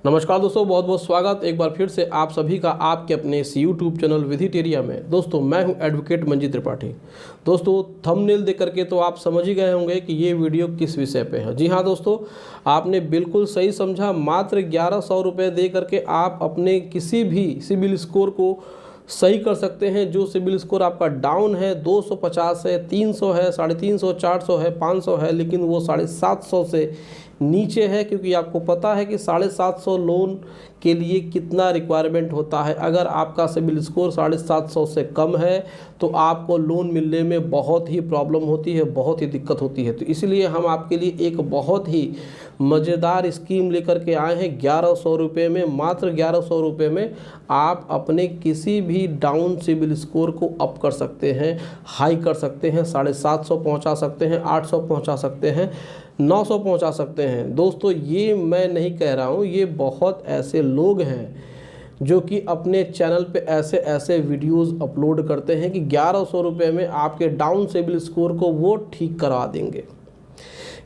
नमस्कार दोस्तों, बहुत बहुत स्वागत एक बार फिर से आप सभी का आपके अपने इस यूट्यूब चैनल विधिटेरिया में। दोस्तों मैं हूं एडवोकेट मंजीत त्रिपाठी। दोस्तों थंबनेल देख करके तो आप समझ ही गए होंगे कि ये वीडियो किस विषय पे है। जी हाँ दोस्तों, आपने बिल्कुल सही समझा। मात्र 1100 रुपये दे करके आप अपने किसी भी सिबिल स्कोर को सही कर सकते हैं। जो सिबिल स्कोर आपका डाउन है, 250 है, 300 है, 350, 400 है, 500 है, लेकिन वो 750 से नीचे है, क्योंकि आपको पता है कि 750 लोन के लिए कितना रिक्वायरमेंट होता है। अगर आपका सिबिल स्कोर 750 से कम है तो आपको लोन मिलने में बहुत ही प्रॉब्लम होती है, बहुत ही दिक्कत होती है। तो इसलिए हम आपके लिए एक बहुत ही मज़ेदार स्कीम लेकर के आए हैं। 1100 रुपये में, मात्र 1100 रुपये में आप अपने किसी भी डाउन सिबिल स्कोर को अप कर सकते हैं, हाई कर सकते हैं, 750 पहुँचा सकते हैं, 800 पहुँचा सकते हैं, 900 पहुंचा सकते हैं। दोस्तों ये मैं नहीं कह रहा हूं, ये बहुत ऐसे लोग हैं जो कि अपने चैनल पे ऐसे ऐसे वीडियोस अपलोड करते हैं कि 1100 रुपये में आपके डाउन सिबिल स्कोर को वो ठीक करा देंगे।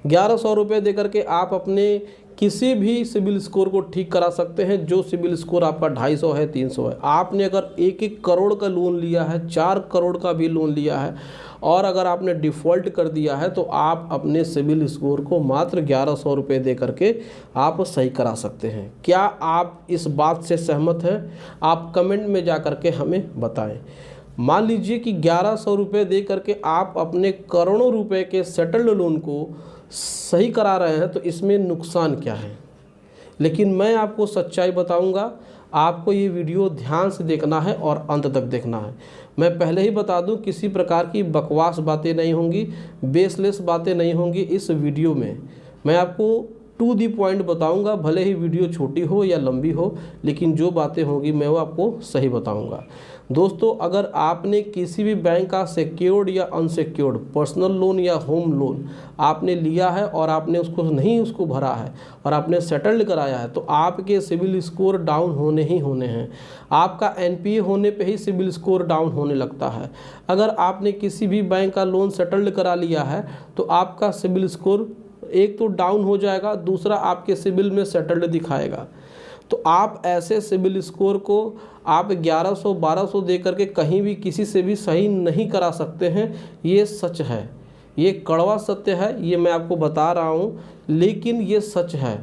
1100 रुपये दे करके आप अपने किसी भी सिबिल स्कोर को ठीक करा सकते हैं। जो सिबिल स्कोर आपका 250 है, 300 है, आपने अगर 1-1 करोड़ का लोन लिया है, 4 करोड़ का भी लोन लिया है और अगर आपने डिफ़ॉल्ट कर दिया है तो आप अपने सिबिल स्कोर को मात्र 1100 रुपये दे करके आप सही करा सकते हैं। क्या आप इस बात से सहमत हैं? आप कमेंट में जा करके हमें बताएं। मान लीजिए कि 1100 रुपये दे करके आप अपने करोड़ों रुपए के सेटल्ड लोन को सही करा रहे हैं, तो इसमें नुकसान क्या है? लेकिन मैं आपको सच्चाई बताऊंगा। आपको ये वीडियो ध्यान से देखना है और अंत तक देखना है। मैं पहले ही बता दूं, किसी प्रकार की बकवास बातें नहीं होंगी, बेसलेस बातें नहीं होंगी इस वीडियो में। मैं आपको टू दी पॉइंट बताऊंगा। भले ही वीडियो छोटी हो या लंबी हो, लेकिन जो बातें होंगी मैं वो आपको सही बताऊंगा। दोस्तों अगर आपने किसी भी बैंक का सिक्योर्ड या अनसिक्योर्ड पर्सनल लोन या होम लोन आपने लिया है और आपने उसको भरा है और आपने सेटल्ड कराया है, तो आपके सिबिल स्कोर डाउन होने ही होने हैं। आपका एनपीए होने पे ही सिबिल स्कोर डाउन होने लगता है। अगर आपने किसी भी बैंक का लोन सेटल्ड करा लिया है तो आपका सिबिल स्कोर एक तो डाउन हो जाएगा, दूसरा आपके सिबिल में सेटल्ड दिखाएगा। तो आप ऐसे सिबिल स्कोर को आप 1100-1200 दे करके कहीं भी किसी से भी सही नहीं करा सकते हैं। ये सच है, ये कड़वा सत्य है, ये मैं आपको बता रहा हूँ, लेकिन ये सच है।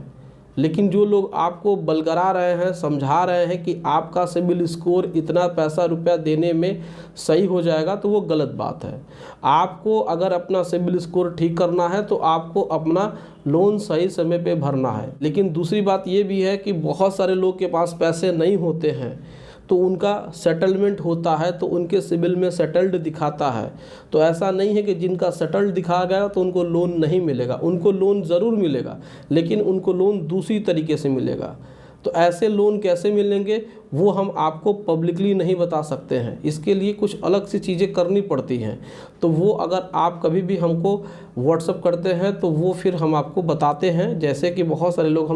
लेकिन जो लोग आपको बलगरा रहे हैं, समझा रहे हैं कि आपका सिबिल स्कोर इतना पैसा रुपया देने में सही हो जाएगा, तो वो गलत बात है। आपको अगर अपना सिबिल स्कोर ठीक करना है तो आपको अपना लोन सही समय पे भरना है। लेकिन दूसरी बात ये भी है कि बहुत सारे लोग के पास पैसे नहीं होते हैं, तो उनका सेटलमेंट होता है तो उनके सिबिल में सेटल्ड दिखाता है। तो ऐसा नहीं है कि जिनका सेटल्ड दिखा गया तो उनको लोन नहीं मिलेगा, उनको लोन ज़रूर मिलेगा, लेकिन उनको लोन दूसरी तरीके से मिलेगा। तो ऐसे लोन कैसे मिलेंगे वो हम आपको पब्लिकली नहीं बता सकते हैं। इसके लिए कुछ अलग सी चीज़ें करनी पड़ती हैं। तो वो अगर आप कभी भी हमको व्हाट्सअप करते हैं तो वो फिर हम आपको बताते हैं। जैसे कि बहुत सारे लोग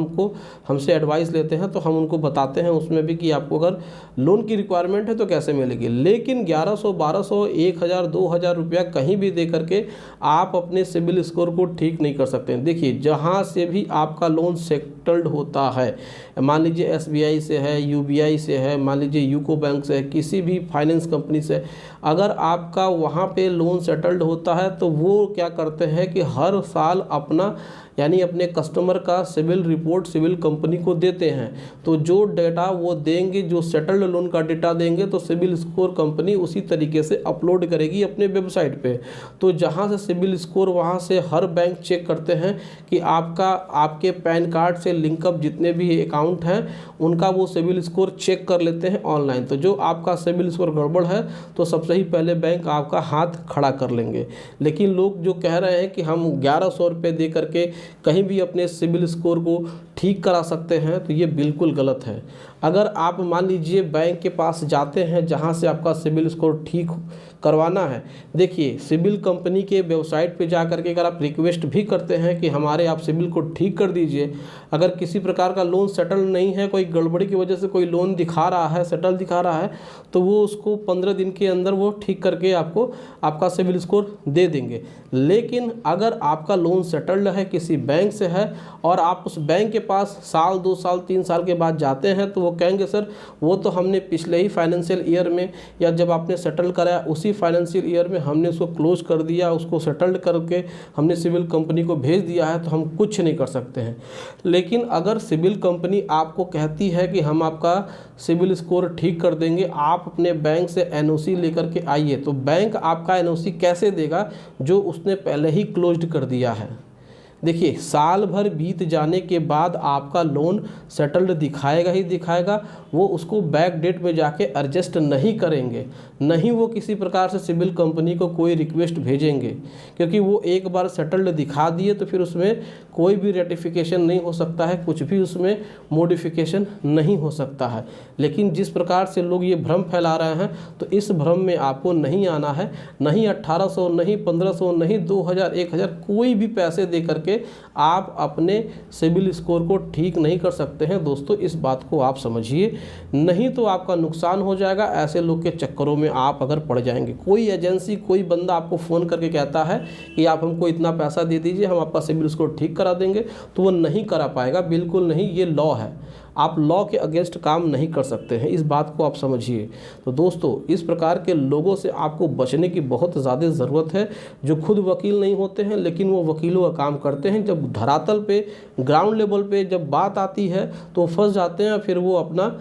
हमसे एडवाइस लेते हैं तो हम उनको बताते हैं उसमें भी कि आपको अगर लोन की रिक्वायरमेंट है तो कैसे मिलेगी। लेकिन 1100, 1200, 1000, 2000 रुपया कहीं भी दे करके आप अपने सिबिल स्कोर को ठीक नहीं कर सकते हैं। देखिए, जहाँ से भी आपका लोन सेटल्ड होता है, मान लीजिए SBI से है, UBI से है, मान लीजिए यूको बैंक से है, किसी भी फाइनेंस कंपनी से, अगर आपका वहाँ पे लोन सेटल्ड होता है तो वो क्या करते हैं कि हर साल अपना यानी अपने कस्टमर का सिबिल रिपोर्ट सिबिल कंपनी को देते हैं। तो जो डेटा वो देंगे, जो सेटल्ड लोन का डेटा देंगे, तो सिबिल स्कोर कंपनी उसी तरीके से अपलोड करेगी अपने वेबसाइट पे। तो जहाँ से सिबिल स्कोर, वहाँ से हर बैंक चेक करते हैं कि आपके पैन कार्ड से लिंकअप जितने भी अकाउंट हैं उनका वो सिबिल स्कोर चेक कर लेते हैं ऑनलाइन। तो जो आपका सिबिल स्कोर गड़बड़ है तो सबसे ही पहले बैंक आपका हाथ खड़ा कर लेंगे। लेकिन लोग जो कह रहे हैं कि हम 1100 रुपये दे करके कहीं भी अपने सिबिल स्कोर को ठीक करा सकते हैं, तो ये बिल्कुल गलत है। अगर आप मान लीजिए बैंक के पास जाते हैं जहां से आपका सिबिल स्कोर ठीक करवाना है, देखिए सिबिल कंपनी के वेबसाइट पे जा करके अगर आप रिक्वेस्ट भी करते हैं कि हमारे आप सिबिल को ठीक कर दीजिए, अगर किसी प्रकार का लोन सेटल नहीं है, कोई गड़बड़ी की वजह से कोई लोन दिखा रहा है, सेटल दिखा रहा है, तो वो उसको 15 दिन के अंदर वो ठीक करके आपको आपका सिबिल स्कोर दे देंगे। लेकिन अगर आपका लोन सेटल्ड है, किसी बैंक से है और आप उस बैंक के पास साल 2 साल 3 साल के बाद जाते हैं तो वो कहेंगे सर वो तो हमने पिछले ही फाइनेंशियल ईयर में या जब आपने सेटल कराया उसी फाइनेंशियल ईयर में हमने उसको क्लोज कर दिया, उसको सेटल्ड करके हमने सिविल कंपनी को भेज दिया है, तो हम कुछ नहीं कर सकते हैं। लेकिन अगर सिविल कंपनी आपको कहती है कि हम आपका सिविल स्कोर ठीक कर देंगे, आप अपने बैंक से एनओसी लेकर के आइए, तो बैंक आपका एनओसी कैसे देगा जो उसने पहले ही क्लोज्ड कर दिया है। देखिए, साल भर बीत जाने के बाद आपका लोन सेटल्ड दिखाएगा ही दिखाएगा, वो उसको बैक डेट में जाके एडजस्ट नहीं करेंगे, नहीं वो किसी प्रकार से सिविल कंपनी को कोई रिक्वेस्ट भेजेंगे, क्योंकि वो एक बार सेटल्ड दिखा दिए तो फिर उसमें कोई भी रेटिफिकेशन नहीं हो सकता है, कुछ भी उसमें मॉडिफिकेशन नहीं हो सकता है। लेकिन जिस प्रकार से लोग ये भ्रम फैला रहे हैं, तो इस भ्रम में आपको नहीं आना है। नहीं 1800, नहीं 1500, नहीं 2000, 1000 कोई भी पैसे दे करके आप अपने सिविल स्कोर को ठीक नहीं कर सकते हैं। दोस्तों, इस बात को आप समझिए, नहीं तो आपका नुकसान हो जाएगा। ऐसे लोग के चक्करों में आप अगर पड़ जाएंगे, कोई एजेंसी, कोई बंदा आपको फ़ोन करके कहता है कि आप हमको इतना पैसा दे दीजिए, हम आपका सिविल स्कोर ठीक करा देंगे, तो वो नहीं करा पाएगा, बिल्कुल नहीं। ये लॉ है, आप लॉ के अगेंस्ट काम नहीं कर सकते हैं, इस बात को आप समझिए। तो दोस्तों, इस प्रकार के लोगों से आपको बचने की बहुत ज़्यादा ज़रूरत है, जो खुद वकील नहीं होते हैं लेकिन वो वकीलों का काम करते हैं। जब धरातल पे, ग्राउंड लेवल पे जब बात आती है तो फंस जाते हैं, फिर वो अपना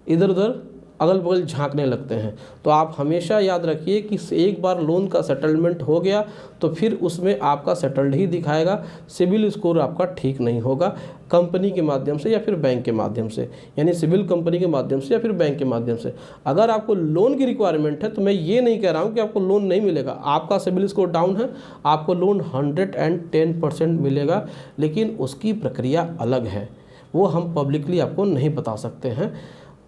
इधर उधर अगल बगल झांकने लगते हैं। तो आप हमेशा याद रखिए कि एक बार लोन का सेटलमेंट हो गया तो फिर उसमें आपका सेटल्ड ही दिखाएगा, सिविल स्कोर आपका ठीक नहीं होगा कंपनी के माध्यम से या फिर बैंक के माध्यम से, यानी सिविल कंपनी के माध्यम से या फिर बैंक के माध्यम से। अगर आपको लोन की रिक्वायरमेंट है तो मैं ये नहीं कह रहा हूँ कि आपको लोन नहीं मिलेगा। आपका सिविल स्कोर डाउन है, आपको लोन 110% मिलेगा, लेकिन उसकी प्रक्रिया अलग है, वो हम पब्लिकली आपको नहीं बता सकते हैं।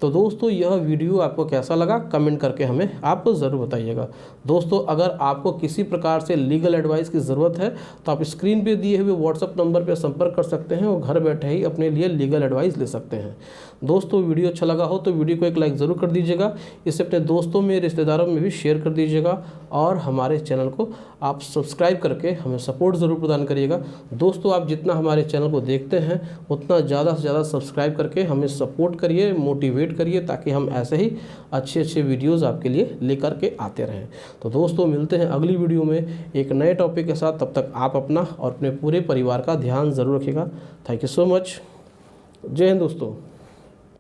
तो दोस्तों, यह वीडियो आपको कैसा लगा कमेंट करके हमें आप ज़रूर बताइएगा। दोस्तों, अगर आपको किसी प्रकार से लीगल एडवाइस की ज़रूरत है तो आप स्क्रीन पे दिए हुए व्हाट्सएप नंबर पर संपर्क कर सकते हैं और घर बैठे ही अपने लिए लीगल एडवाइस ले सकते हैं। दोस्तों, वीडियो अच्छा लगा हो तो वीडियो को एक लाइक ज़रूर कर दीजिएगा, इसे अपने दोस्तों में, रिश्तेदारों में भी शेयर कर दीजिएगा और हमारे चैनल को आप सब्सक्राइब करके हमें सपोर्ट ज़रूर प्रदान करिएगा। दोस्तों, आप जितना हमारे चैनल को देखते हैं उतना ज़्यादा से ज़्यादा सब्सक्राइब करके हमें सपोर्ट करिए, मोटिवेट करिए, ताकि हम ऐसे ही अच्छे अच्छे वीडियोस आपके लिए लेकर के आते रहें। तो दोस्तों, मिलते हैं अगली वीडियो में एक नए टॉपिक के साथ। तब तक आप अपना और अपने पूरे परिवार का ध्यान ज़रूर रखिएगा। Thank you so much. जय हिंद दोस्तों।